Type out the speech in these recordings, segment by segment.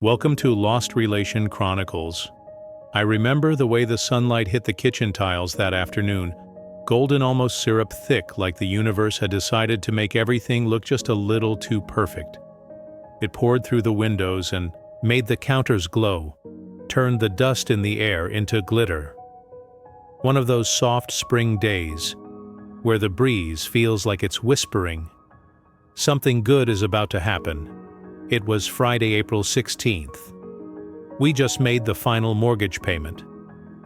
Welcome to Lost Relation Chronicles. I remember the way the sunlight hit the kitchen tiles that afternoon, golden, almost syrup thick, like the universe had decided to make everything look just a little too perfect. It poured through the windows and made the counters glow, turned the dust in the air into glitter. One of those soft spring days, where the breeze feels like it's whispering, something good is about to happen. It was Friday, April 16th. We just made the final mortgage payment.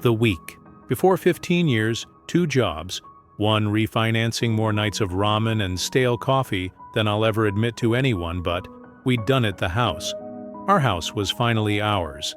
The week. Before 15 years, 2 jobs, one refinancing more nights of ramen and stale coffee than I'll ever admit to anyone, but we'd done it the house. Our house was finally ours.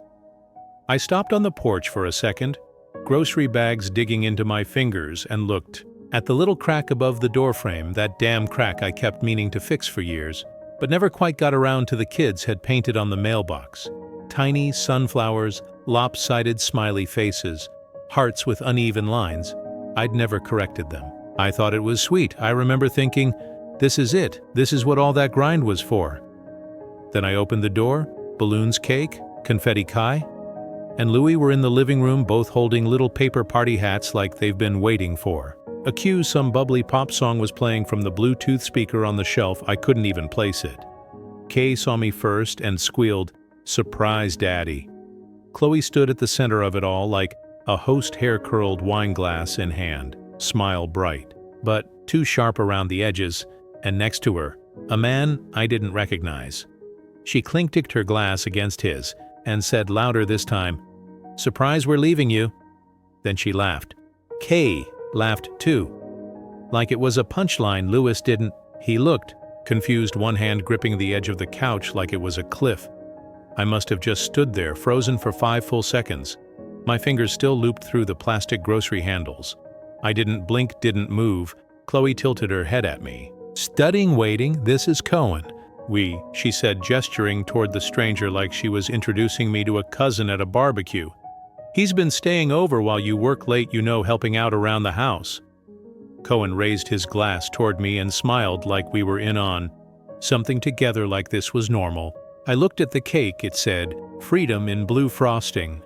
I stopped on the porch for a second, grocery bags digging into my fingers, and looked at the little crack above the doorframe, that damn crack I kept meaning to fix for years, but never quite got around to the kids had painted on the mailbox. Tiny sunflowers, lopsided smiley faces, hearts with uneven lines. I'd never corrected them. I thought it was sweet. I remember thinking, this is it. This is what all that grind was for. Then I opened the door, balloons, cake, confetti Kai, and Louie were in the living room, both holding little paper party hats like they've been waiting for. A cue, some bubbly pop song was playing from the Bluetooth speaker on the shelf. I couldn't even place it. Kay saw me first and squealed, "Surprise, Daddy." Chloe stood at the center of it all like a host hair-curled wine glass in hand, smile bright, but too sharp around the edges, and next to her, a man I didn't recognize. She clink-ticked her glass against his and said louder this time, "Surprise, we're leaving you." Then she laughed. Kay laughed too. Like it was a punchline. Louis didn't. He looked confused, one hand gripping the edge of the couch like it was a cliff. I must have just stood there, frozen for 5 full seconds. My fingers still looped through the plastic grocery handles. I didn't blink, didn't move. Chloe tilted her head at me. "Studying, waiting, this is Cohen." She said, gesturing toward the stranger like she was introducing me to a cousin at a barbecue. "He's been staying over while you work late, helping out around the house." Cohen raised his glass toward me and smiled like we were in on something together, like this was normal. I looked at the cake. It said, "Freedom" in blue frosting.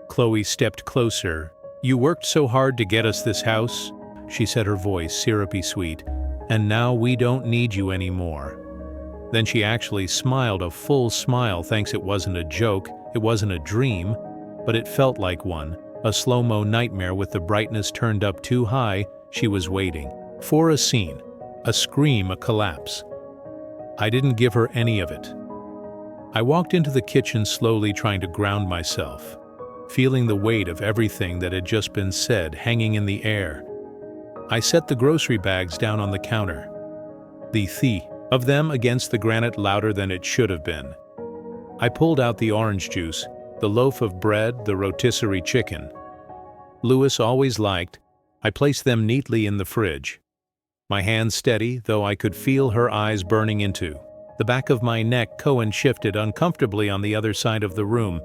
Chloe stepped closer. "You worked so hard to get us this house," she said, her voice syrupy sweet, "and now we don't need you anymore." Then she actually smiled, a full smile. Thanks, it wasn't a joke, it wasn't a dream, but it felt like one, a slow-mo nightmare with the brightness turned up too high. She was waiting for a scene, a scream, a collapse. I didn't give her any of it. I walked into the kitchen slowly, trying to ground myself, feeling the weight of everything that had just been said hanging in the air. I set the grocery bags down on the counter, the thee of them against the granite louder than it should have been. I pulled out the orange juice, the loaf of bread, the rotisserie chicken Louis always liked. I placed them neatly in the fridge. My hands steady, though I could feel her eyes burning into the back of my neck. Cohen shifted uncomfortably on the other side of the room.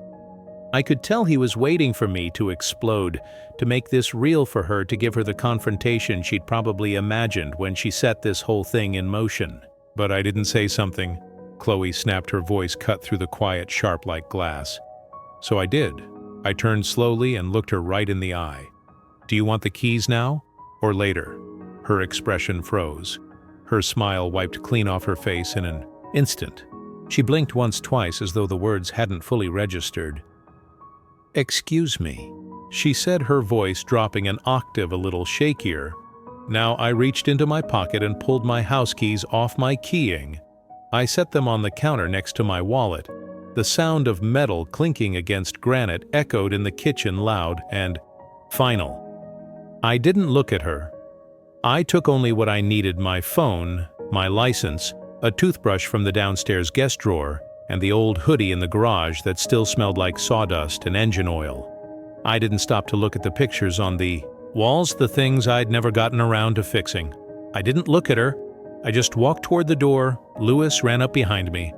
I could tell he was waiting for me to explode, to make this real for her, to give her the confrontation she'd probably imagined when she set this whole thing in motion. But I didn't say something. Chloe snapped, her voice cut through the quiet, sharp like glass. So I did. I turned slowly and looked her right in the eye. "Do you want the keys now, or later?" Her expression froze. Her smile wiped clean off her face in an instant. She blinked once, twice, as though the words hadn't fully registered. "Excuse me," she said, her voice dropping an octave, a little shakier. Now I reached into my pocket and pulled my house keys off my keying. I set them on the counter next to my wallet. The sound of metal clinking against granite echoed in the kitchen, loud and final. I didn't look at her. I took only what I needed: my phone, my license, a toothbrush from the downstairs guest drawer, and the old hoodie in the garage that still smelled like sawdust and engine oil. I didn't stop to look at the pictures on the walls, the things I'd never gotten around to fixing. I didn't look at her. I just walked toward the door. Louis ran up behind me,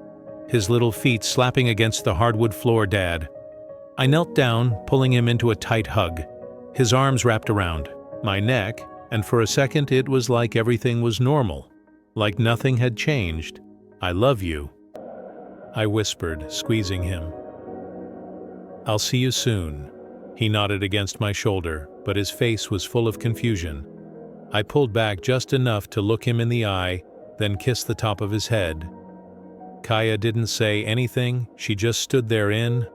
his little feet slapping against the hardwood floor. "Dad." I knelt down, pulling him into a tight hug. His arms wrapped around my neck, and for a second it was like everything was normal, like nothing had changed. "I love you." I whispered, squeezing him. "I'll see you soon." He nodded against my shoulder, but his face was full of confusion. I pulled back just enough to look him in the eye, then kiss the top of his head. Kaya didn't say anything, she just stood there in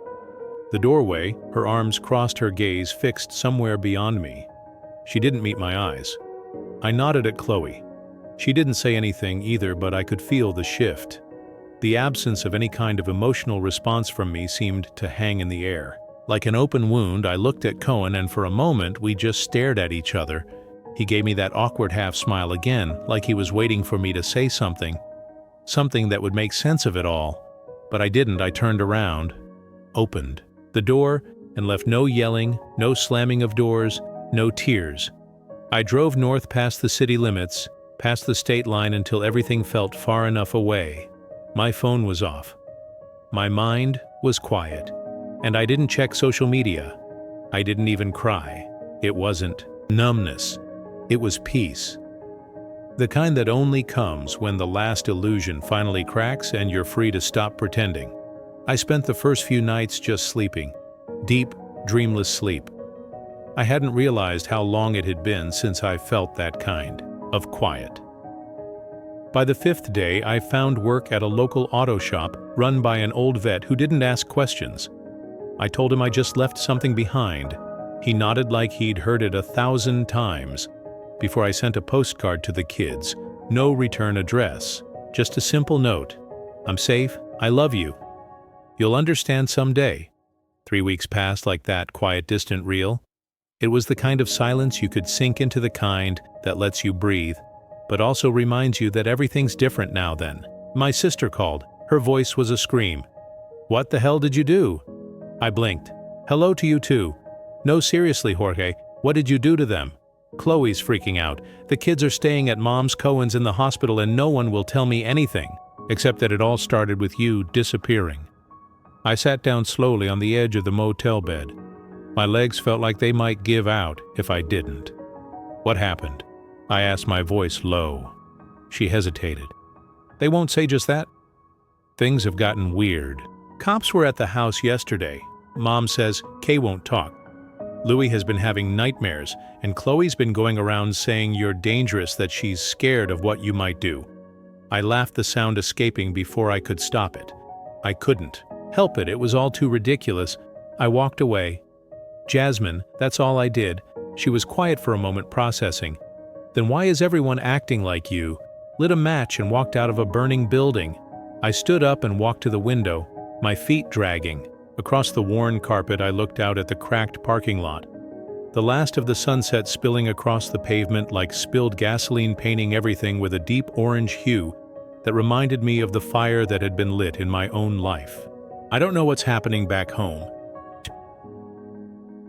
the doorway, her arms crossed, her gaze fixed somewhere beyond me. She didn't meet my eyes. I nodded at Chloe. She didn't say anything either, but I could feel the shift. The absence of any kind of emotional response from me seemed to hang in the air. Like an open wound, I looked at Cohen, and for a moment we just stared at each other. He gave me that awkward half smile again, like he was waiting for me to say something that would make sense of it all. But I didn't. I turned around, opened the door, and left no yelling, no slamming of doors, no tears. I drove north past the city limits, past the state line, until everything felt far enough away. My phone was off. My mind was quiet. And I didn't check social media. I didn't even cry. It wasn't numbness. It was peace. The kind that only comes when the last illusion finally cracks and you're free to stop pretending. I spent the first few nights just sleeping. Deep, dreamless sleep. I hadn't realized how long it had been since I felt that kind of quiet. By the 5th day, I found work at a local auto shop run by an old vet who didn't ask questions. I told him I just left something behind. He nodded like he'd heard it 1,000 times. Before I sent a postcard to the kids, no return address, just a simple note. "I'm safe, I love you. You'll understand someday." 3 weeks passed like that, quiet, distant, real. It was the kind of silence you could sink into, the kind that lets you breathe, but also reminds you that everything's different now. Then my sister called. Her voice was a scream. "What the hell did you do?" I blinked. "Hello to you too." "No, seriously, Jorge, what did you do to them?" "Chloe's freaking out. The kids are staying at Mom's. Cohen's in the hospital and no one will tell me anything, except that it all started with you disappearing." I sat down slowly on the edge of the motel bed. My legs felt like they might give out if I didn't. "What happened?" I asked, my voice low. She hesitated. "They won't say just that." "Things have gotten weird. Cops were at the house yesterday. Mom says Kay won't talk. Louie has been having nightmares, and Chloe's been going around saying you're dangerous, that she's scared of what you might do." I laughed, the sound escaping before I could stop it. I couldn't help it. It was all too ridiculous. I walked away. "Jasmine, that's all I did." She was quiet for a moment, processing. "Then why is everyone acting like you?" Lit a match and walked out of a burning building. I stood up and walked to the window, my feet dragging. Across the worn carpet, I looked out at the cracked parking lot. The last of the sunset spilling across the pavement like spilled gasoline, painting everything with a deep orange hue that reminded me of the fire that had been lit in my own life. "I don't know what's happening back home,"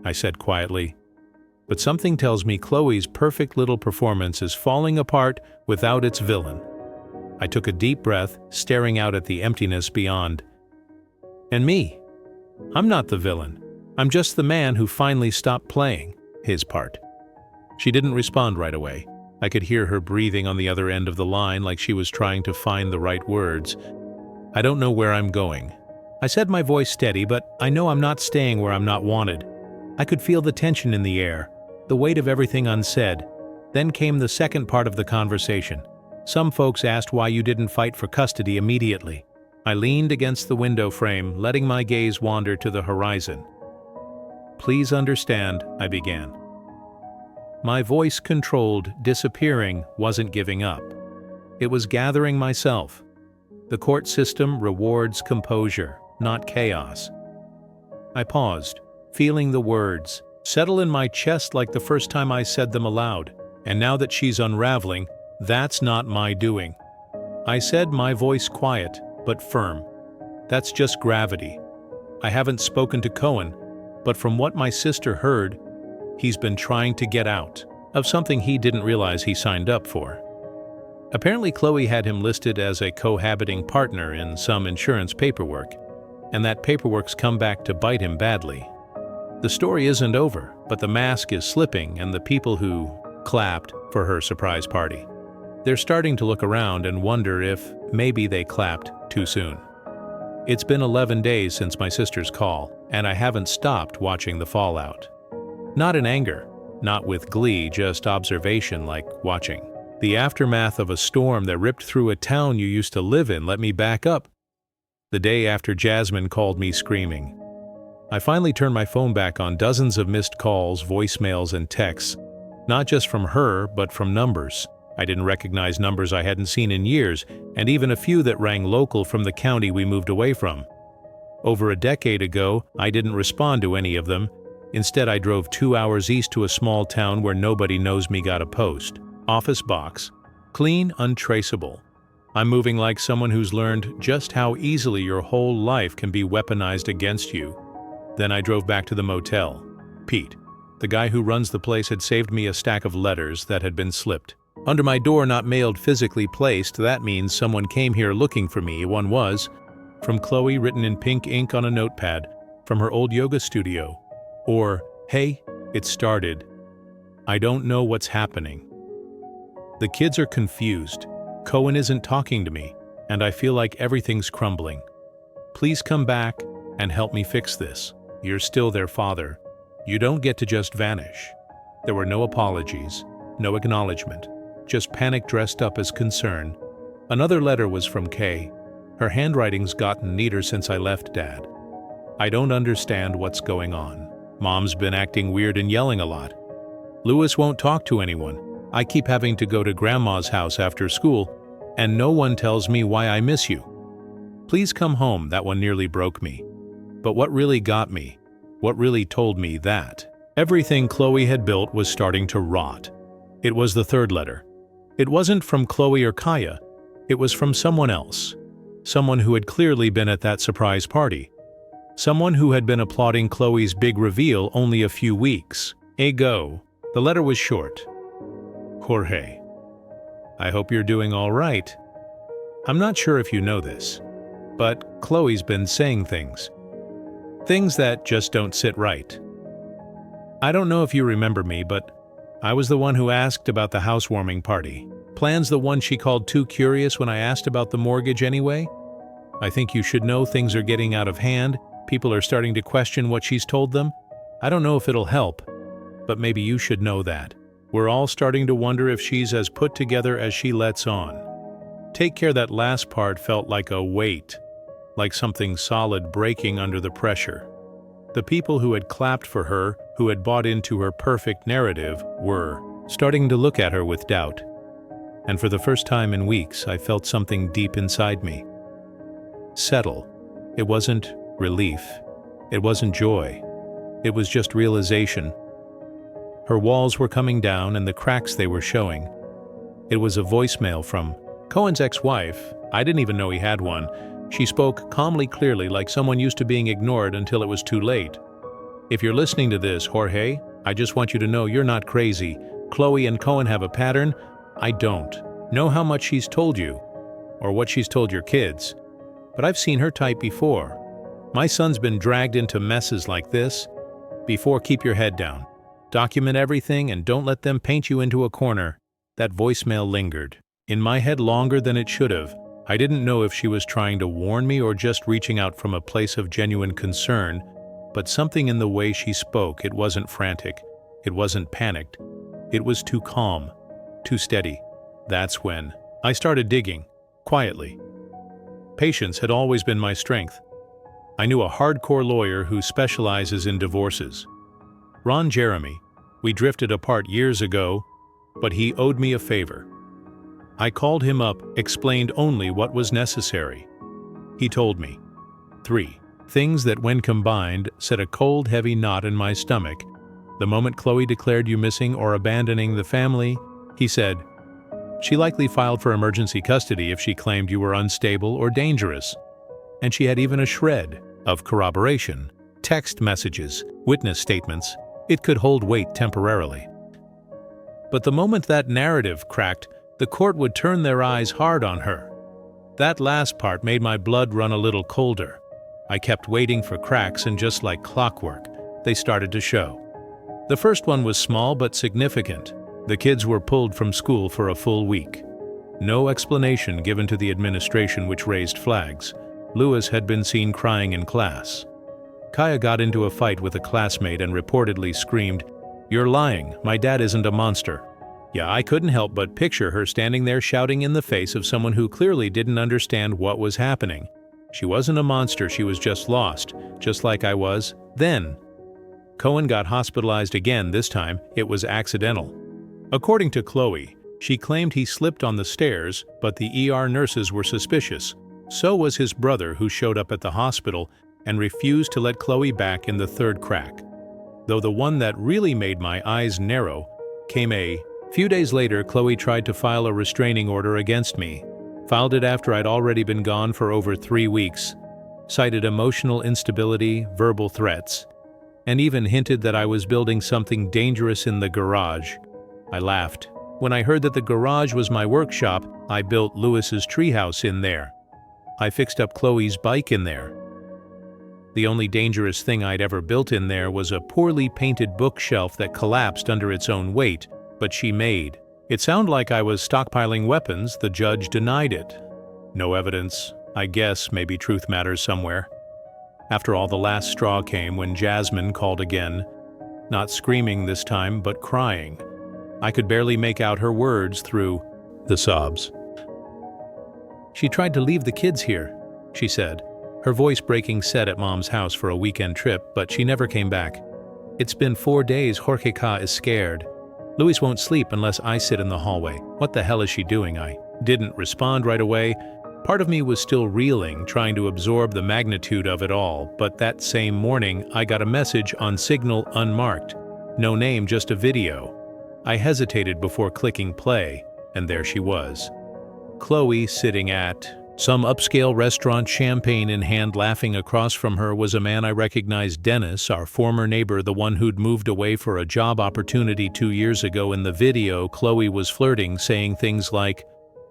I said quietly, "but something tells me Chloe's perfect little performance is falling apart without its villain." I took a deep breath, staring out at the emptiness beyond. "And me? I'm not the villain. I'm just the man who finally stopped playing his part." She didn't respond right away. I could hear her breathing on the other end of the line, like she was trying to find the right words. "I don't know where I'm going," I said, my voice steady, "but I know I'm not staying where I'm not wanted." I could feel the tension in the air, the weight of everything unsaid. Then came the second part of the conversation. "Some folks asked why you didn't fight for custody immediately." I leaned against the window frame, letting my gaze wander to the horizon. "Please understand," I began. My voice, controlled, disappearing, wasn't giving up. It was gathering myself. The court system rewards composure, not chaos. I paused, feeling the words settle in my chest like the first time I said them aloud. "And now that she's unraveling, that's not my doing," I said, my voice quiet but firm. "That's just gravity. I haven't spoken to Cohen, but from what my sister heard, he's been trying to get out of something he didn't realize he signed up for. Apparently Chloe had him listed as a cohabiting partner in some insurance paperwork, and that paperwork's come back to bite him badly. The story isn't over, but the mask is slipping, and the people who clapped for her surprise party, they're starting to look around and wonder if maybe they clapped too soon. It's been 11 days since my sister's call, and I haven't stopped watching the fallout. Not in anger, not with glee, just observation, like watching. The aftermath of a storm that ripped through a town you used to live in. Let me back up. The day after Jasmine called me screaming. I finally turned my phone back on. Dozens of missed calls, voicemails, and texts. Not just from her, but from numbers. I didn't recognize numbers I hadn't seen in years, and even a few that rang local from the county we moved away from. Over a decade ago, I didn't respond to any of them. Instead, I drove 2 hours east to a small town where nobody knows me. Got a post. Office box. Clean, untraceable. I'm moving like someone who's learned just how easily your whole life can be weaponized against you. Then I drove back to the motel. Pete, the guy who runs the place, had saved me a stack of letters that had been slipped. Under my door, not mailed, physically placed. That means someone came here looking for me. One was. From Chloe, written in pink ink on a notepad, from her old yoga studio. Or, hey, it started. I don't know what's happening. The kids are confused. Cohen isn't talking to me, and I feel like everything's crumbling. Please come back and help me fix this. You're still their father. You don't get to just vanish. There were no apologies, no acknowledgement, just panic dressed up as concern. Another letter was from Kay. Her handwriting's gotten neater since I left Dad. I don't understand what's going on. Mom's been acting weird and yelling a lot. Louis won't talk to anyone. I keep having to go to Grandma's house after school, and no one tells me why I miss you. Please come home. That one nearly broke me. But what really got me, what really told me that everything Chloe had built was starting to rot. It was the third letter. It wasn't from Chloe or Kaya. It was from someone else. Someone who had clearly been at that surprise party. Someone who had been applauding Chloe's big reveal only a few weeks ago. The letter was short. Jorge, I hope you're doing all right. I'm not sure if you know this, but Chloe's been saying things. Things that just don't sit right. I don't know if you remember me, but I was the one who asked about the housewarming party. Plan's the one she called too curious when I asked about the mortgage anyway. I think you should know things are getting out of hand. People are starting to question what she's told them. I don't know if it'll help, but maybe you should know that. We're all starting to wonder if she's as put together as she lets on. Take care. That last part felt like a weight, like something solid breaking under the pressure. The people who had clapped for her, who had bought into her perfect narrative, were starting to look at her with doubt. And for the first time in weeks, I felt something deep inside me settle. It wasn't relief. It wasn't joy. It was just realization. Her walls were coming down and the cracks they were showing. It was a voicemail from Cohen's ex-wife. I didn't even know he had one. She spoke calmly, clearly, like someone used to being ignored until it was too late. If you're listening to this, Jorge, I just want you to know you're not crazy. Chloe and Cohen have a pattern. I don't know how much she's told you, or what she's told your kids, but I've seen her type before. My son's been dragged into messes like this before. Keep your head down. Document everything and don't let them paint you into a corner. That voicemail lingered in my head longer than it should have. I didn't know if she was trying to warn me or just reaching out from a place of genuine concern, but something in the way she spoke, it wasn't frantic, it wasn't panicked, it was too calm, too steady. That's when I started digging, quietly. Patience had always been my strength. I knew a hardcore lawyer who specializes in divorces. Ron Jeremy. We drifted apart years ago, but he owed me a favor. I called him up, explained only what was necessary. He told me 3 things that, when combined, set a cold, heavy knot in my stomach. The moment Chloe declared you missing or abandoning the family, he said, she likely filed for emergency custody if she claimed you were unstable or dangerous. And she had even a shred of corroboration, text messages, witness statements. It could hold weight temporarily. But the moment that narrative cracked, the court would turn their eyes hard on her. That last part made my blood run a little colder. I kept waiting for cracks, and just like clockwork, they started to show. The first one was small but significant. The kids were pulled from school for a full week. No explanation given to the administration, which raised flags. Lewis had been seen crying in class. Kaya got into a fight with a classmate and reportedly screamed, "You're lying, my dad isn't a monster." Yeah, I couldn't help but picture her standing there shouting in the face of someone who clearly didn't understand what was happening. She wasn't a monster, she was just lost, just like I was then. Cohen got hospitalized again. This time, it was accidental. According to Chloe, she claimed he slipped on the stairs, but the ER nurses were suspicious. So was his brother, who showed up at the hospital and refused to let Chloe back in the third crack. Though the one that really made my eyes narrow came a few days later. Chloe tried to file a restraining order against me. Filed it after I'd already been gone for over 3 weeks. Cited emotional instability, verbal threats, and even hinted that I was building something dangerous in the garage. I laughed. When I heard that the garage was my workshop, I built Lewis's treehouse in there. I fixed up Chloe's bike in there. The only dangerous thing I'd ever built in there was a poorly painted bookshelf that collapsed under its own weight, but she made. It sounded like I was stockpiling weapons. The judge denied it. No evidence. I guess maybe truth matters somewhere. After all, the last straw came when Jasmine called again. Not screaming this time, but crying. I could barely make out her words through the sobs. "She tried to leave the kids here," she said, her voice breaking. Set at Mom's house for a weekend trip, but she never came back. "It's been 4 days. Jorge Ka is scared. Luis won't sleep unless I sit in the hallway. What the hell is she doing?" I didn't respond right away. Part of me was still reeling, trying to absorb the magnitude of it all, but that same morning I got a message on Signal unmarked. No name, just a video. I hesitated before clicking play, and there she was. Chloe sitting at some upscale restaurant, champagne in hand. Laughing across from her was a man I recognized, Dennis, our former neighbor, the one who'd moved away for a job opportunity 2 years ago. In the video, Chloe was flirting, saying things like,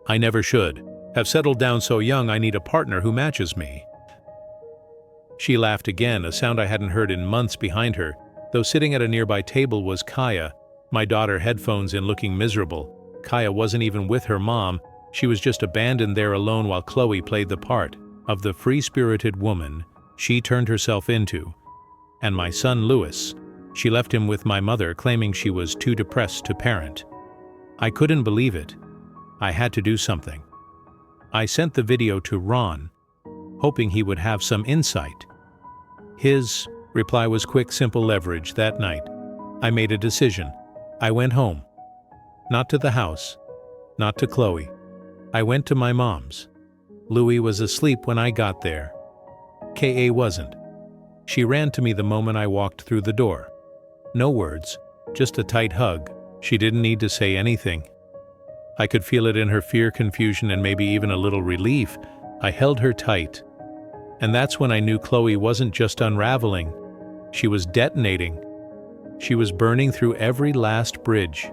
"I never should have settled down so young. I need a partner who matches me." She laughed again, a sound I hadn't heard in months behind her, though sitting at a nearby table was Kaya, my daughter, headphones in, looking miserable. Kaya wasn't even with her mom. She was just abandoned there alone while Chloe played the part of the free-spirited woman she turned herself into. And my son Lewis, she left him with my mother, claiming she was too depressed to parent. I couldn't believe it. I had to do something. I sent the video to Ron, hoping he would have some insight. His reply was quick, simple. Leverage. That night, I made a decision. I went home. Not to the house. Not to Chloe. I went to my mom's. Louie was asleep when I got there. Ka wasn't. She ran to me the moment I walked through the door. No words, just a tight hug. She didn't need to say anything. I could feel it in her fear, confusion, and maybe even a little relief. I held her tight. And that's when I knew Chloe wasn't just unraveling. She was detonating. She was burning through every last bridge,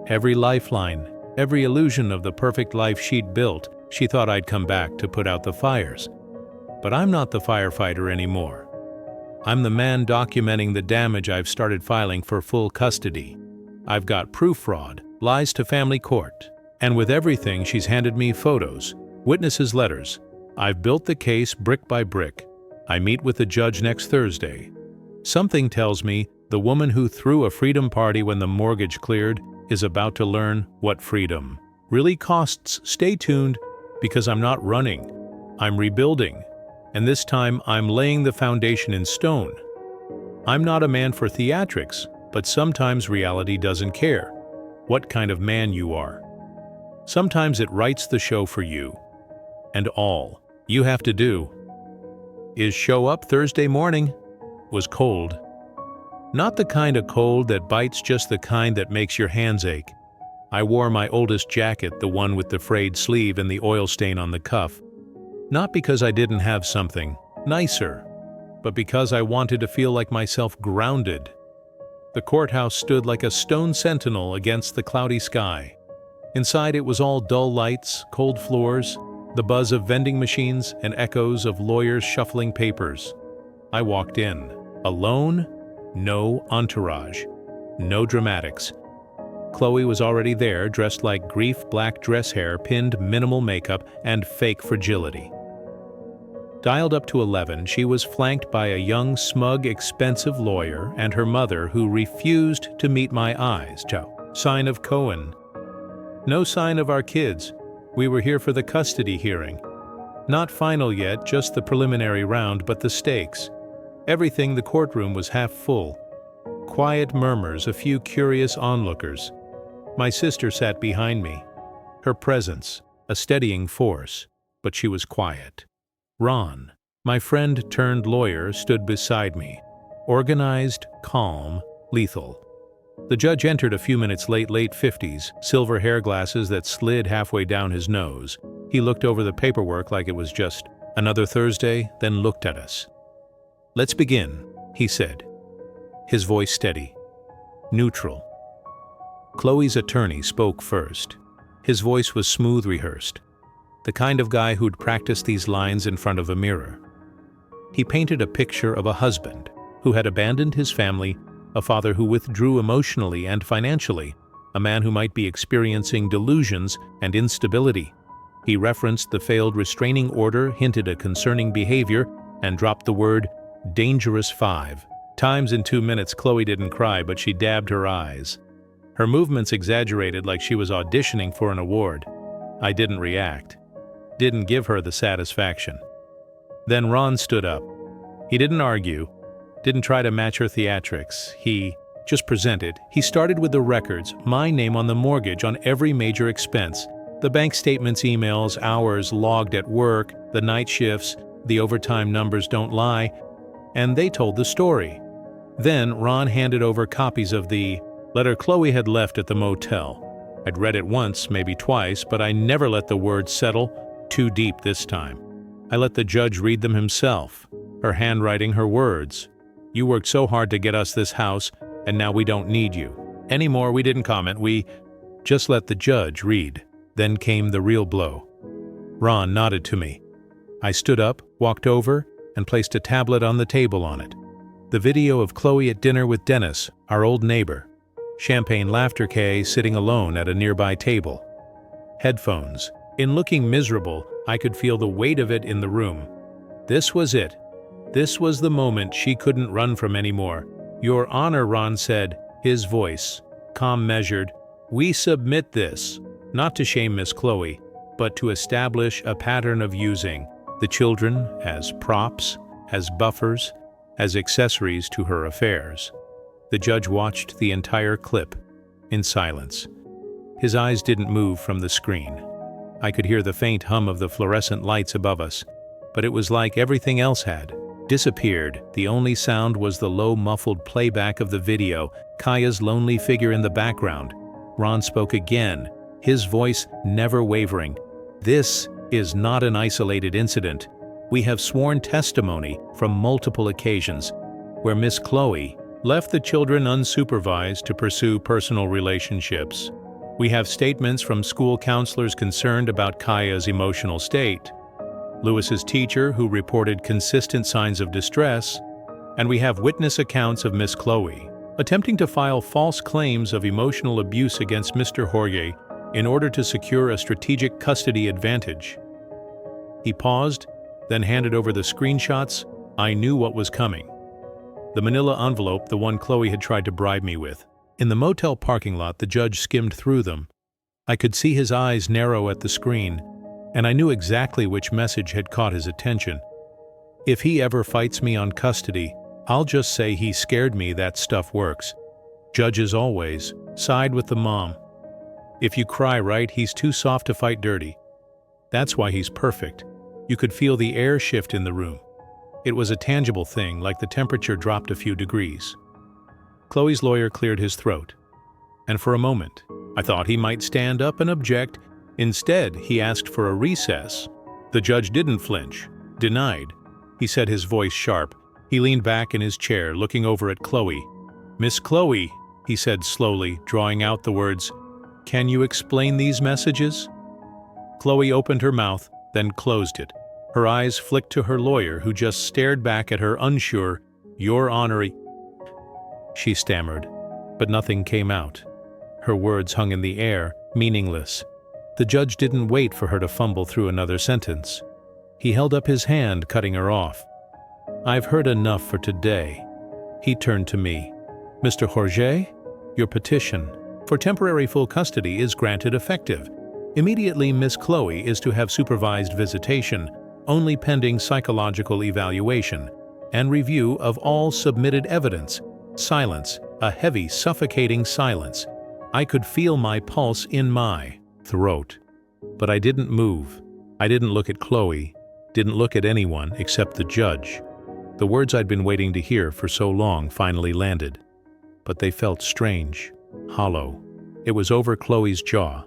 every lifeline, every illusion of the perfect life she'd built. She thought I'd come back to put out the fires. But I'm not the firefighter anymore. I'm the man documenting the damage. I've started filing for full custody. I've got proof fraud, lies to family court. And with everything, she's handed me photos, witnesses' letters. I've built the case brick by brick. I meet with the judge next Thursday. Something tells me the woman who threw a freedom party when the mortgage cleared is about to learn what freedom really costs. Stay tuned, because I'm not running. I'm rebuilding. And this time I'm laying the foundation in stone. I'm not a man for theatrics, but sometimes reality doesn't care what kind of man you are. Sometimes it writes the show for you. And all you have to do is show up. Thursday morning was cold. Not the kind of cold that bites, just the kind that makes your hands ache. I wore my oldest jacket, the one with the frayed sleeve and the oil stain on the cuff. Not because I didn't have something nicer, but because I wanted to feel like myself, grounded. The courthouse stood like a stone sentinel against the cloudy sky. Inside, it was all dull lights, cold floors, the buzz of vending machines, and echoes of lawyers shuffling papers. I walked in, alone. No entourage, no dramatics. Chloe was already there, dressed like grief, black dress hair, pinned, minimal makeup, and fake fragility. Dialed up to 11, she was flanked by a young, smug, expensive lawyer and her mother who refused to meet my eyes. Sign of Cohen. No sign of our kids. We were here for the custody hearing. Not final yet, just the preliminary round, but the stakes. Everything, the courtroom was half full. Quiet murmurs, a few curious onlookers. My sister sat behind me. Her presence, a steadying force, but she was quiet. Ron, my friend-turned-lawyer, stood beside me. Organized, calm, lethal. The judge entered a few minutes late 50s, silver hair glasses that slid halfway down his nose. He looked over the paperwork like it was just another Thursday, then looked at us. "Let's begin," he said. His voice steady, neutral. Chloe's attorney spoke first. His voice was smooth rehearsed, the kind of guy who'd practiced these lines in front of a mirror. He painted a picture of a husband who had abandoned his family, a father who withdrew emotionally and financially, a man who might be experiencing delusions and instability. He referenced the failed restraining order, hinted at concerning behavior, and dropped the word dangerous 5 times in 2 minutes. Chloe didn't cry, but she dabbed her eyes. Her movements exaggerated like she was auditioning for an award. I didn't react. Didn't give her the satisfaction. Then Ron stood up. He didn't argue, didn't try to match her theatrics. He just presented. He started with the records, my name on the mortgage, on every major expense. The bank statements, emails, hours logged at work, the night shifts, the overtime numbers don't lie. And they told the story. Then Ron handed over copies of the letter Chloe had left at the motel. I'd read it once, maybe twice, but I never let the words settle too deep this time. I let the judge read them himself. Her handwriting, her words. "You worked so hard to get us this house, and now we don't need you anymore." We didn't comment, we just let the judge read. Then came the real blow. Ron nodded to me. I stood up, walked over, and placed a tablet on the table on it. The video of Chloe at dinner with Dennis, our old neighbor. Champagne laughter Kay sitting alone at a nearby table. Headphones. In looking miserable, I could feel the weight of it in the room. This was it. This was the moment she couldn't run from anymore. "Your Honor," Ron said, his voice, calm, measured, "we submit this, not to shame Miss Chloe, but to establish a pattern of using the children as props, as buffers, as accessories to her affairs." The judge watched the entire clip in silence. His eyes didn't move from the screen. I could hear the faint hum of the fluorescent lights above us, but it was like everything else had disappeared. The only sound was the low, muffled playback of the video, Kaya's lonely figure in the background. Ron spoke again, his voice never wavering. "This is not an isolated incident. We have sworn testimony from multiple occasions where Miss Chloe left the children unsupervised to pursue personal relationships. We have statements from school counselors concerned about Kaya's emotional state, Lewis's teacher who reported consistent signs of distress, and we have witness accounts of Miss Chloe attempting to file false claims of emotional abuse against Mr. Jorge in order to secure a strategic custody advantage." He paused, then handed over the screenshots. I knew what was coming. The manila envelope, the one Chloe had tried to bribe me with. In the motel parking lot, the judge skimmed through them. I could see his eyes narrow at the screen, and I knew exactly which message had caught his attention. If he ever fights me on custody, I'll just say he scared me. That stuff works. Judges always side with the mom. If you cry right, he's too soft to fight dirty. That's why he's perfect. You could feel the air shift in the room. It was a tangible thing, like the temperature dropped a few degrees. Chloe's lawyer cleared his throat, and for a moment, I thought he might stand up and object. Instead, he asked for a recess. The judge didn't flinch, denied. He said, his voice sharp. He leaned back in his chair, looking over at Chloe. "Miss Chloe," he said slowly, drawing out the words, "can you explain these messages?" Chloe opened her mouth, then closed it. Her eyes flicked to her lawyer, who just stared back at her, unsure. "Your Honor," she stammered, but nothing came out. Her words hung in the air, meaningless. The judge didn't wait for her to fumble through another sentence. He held up his hand, cutting her off. "I've heard enough for today." He turned to me. "Mr. Jorge, your petition for temporary full custody is granted effective. Immediately, Miss Chloe is to have supervised visitation, only pending psychological evaluation, and review of all submitted evidence." Silence, a heavy, suffocating silence. I could feel my pulse in my throat. But I didn't move. I didn't look at Chloe, didn't look at anyone except the judge. The words I'd been waiting to hear for so long finally landed. But they felt strange, hollow. It was over Chloe's jaw.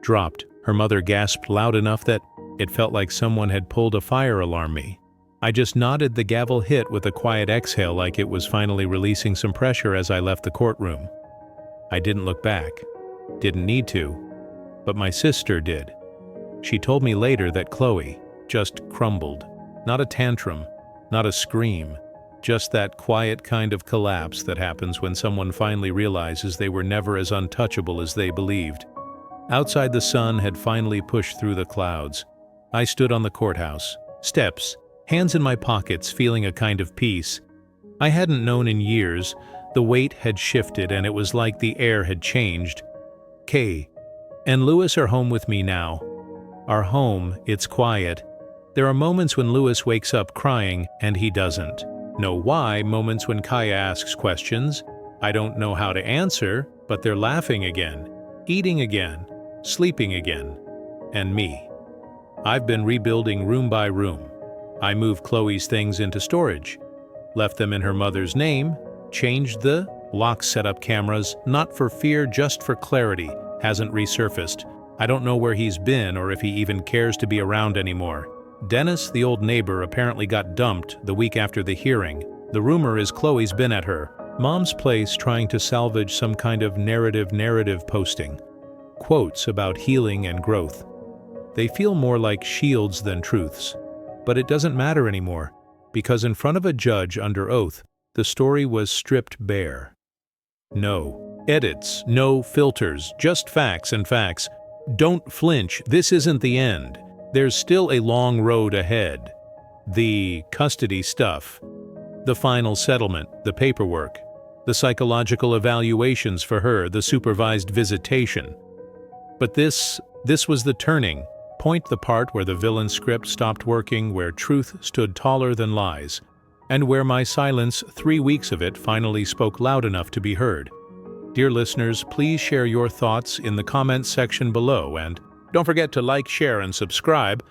Dropped. Her mother gasped loud enough that it felt like someone had pulled a fire alarm me. I just nodded. The gavel hit with a quiet exhale, like it was finally releasing some pressure as I left the courtroom. I didn't look back. Didn't need to. But my sister did. She told me later that Chloe just crumbled. Not a tantrum, not a scream, just that quiet kind of collapse that happens when someone finally realizes they were never as untouchable as they believed. Outside, the sun had finally pushed through the clouds. I stood on the courthouse steps, hands in my pockets, feeling a kind of peace I hadn't known in years. The weight had shifted, and it was like the air had changed. Kay and Louis are home with me now. Our home, it's quiet. There are moments when Louis wakes up crying and he doesn't know why, moments when Kaya asks questions I don't know how to answer, but they're laughing again, eating again, sleeping again. And me. I've been rebuilding room by room. I moved Chloe's things into storage, left them in her mother's name, changed the locks, set up cameras, not for fear, just for clarity. Hasn't resurfaced. I don't know where he's been or if he even cares to be around anymore. Dennis, the old neighbor, apparently got dumped the week after the hearing. The rumor is Chloe's been at her mom's place trying to salvage some kind of narrative posting. Quotes about healing and growth. They feel more like shields than truths. But it doesn't matter anymore, because in front of a judge under oath, the story was stripped bare. No edits, no filters, just facts and facts. Don't flinch, this isn't the end. There's still a long road ahead. The custody stuff, the final settlement, the paperwork, the psychological evaluations for her, the supervised visitation. But this was the turning point, the part where the villain script stopped working, where truth stood taller than lies, and where my silence, 3 weeks of it, finally spoke loud enough to be heard. Dear listeners, please share your thoughts in the comments section below, and don't forget to like, share, and subscribe.